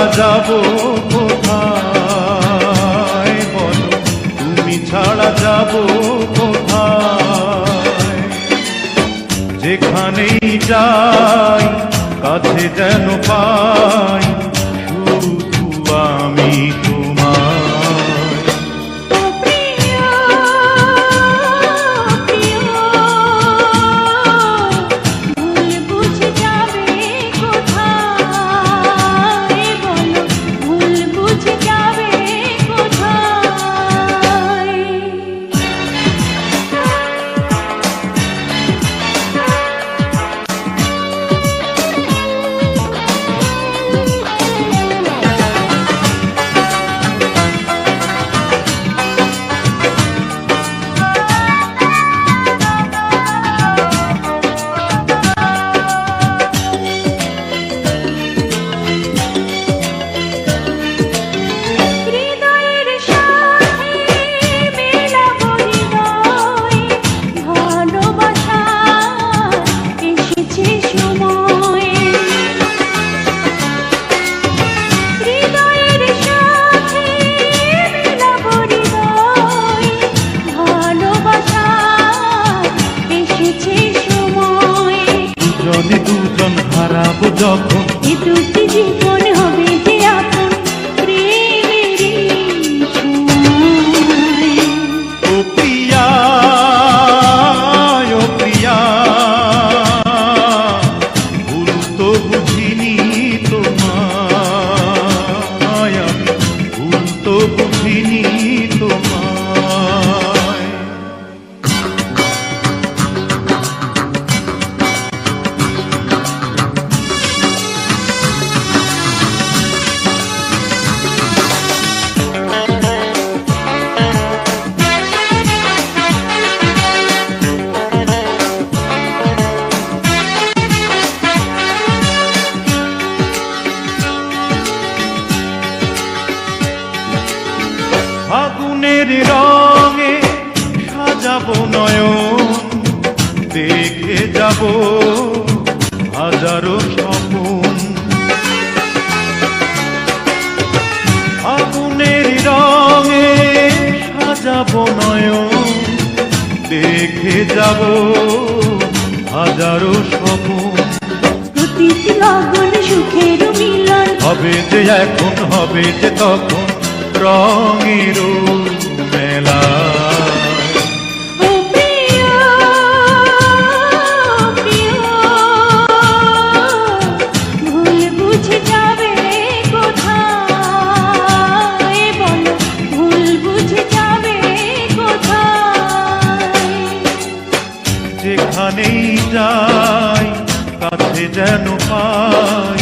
ছাড়া যাব কোথায় বলো, তুমি ছাড়া যাব কোথায়? যেখানেই যাই কাছে যেন পাই শুধু আমি তোমায়। দুজন হারাবো যখন এ দুটি জীবন হবে যে আপন প্রেমেরই সময়। ও প্রিয়া, ও প্রিয়া, ভুল তো বুঝিনি তোমায়, আমি ভুল তো বুঝিনি তোমায়। ফাগুনের রঙে সাজাবো নয়ন, দেখে যাব হাজারো স্বপন। ফাগুনের রঙে সাজাবো নয়ন, দেখে যাব হাজারো স্বপন। প্রতিটি লগন সুখের মিলন হবে যে এখন, হবে যে তখন রঙের মেলা। ও প্রিয়, প্রিয়, ভুল বুঝে যাবে কোথায় বলো, ভুল বুঝে যাবে কোথায়? যেখানেই যাই কাছে যেন পাই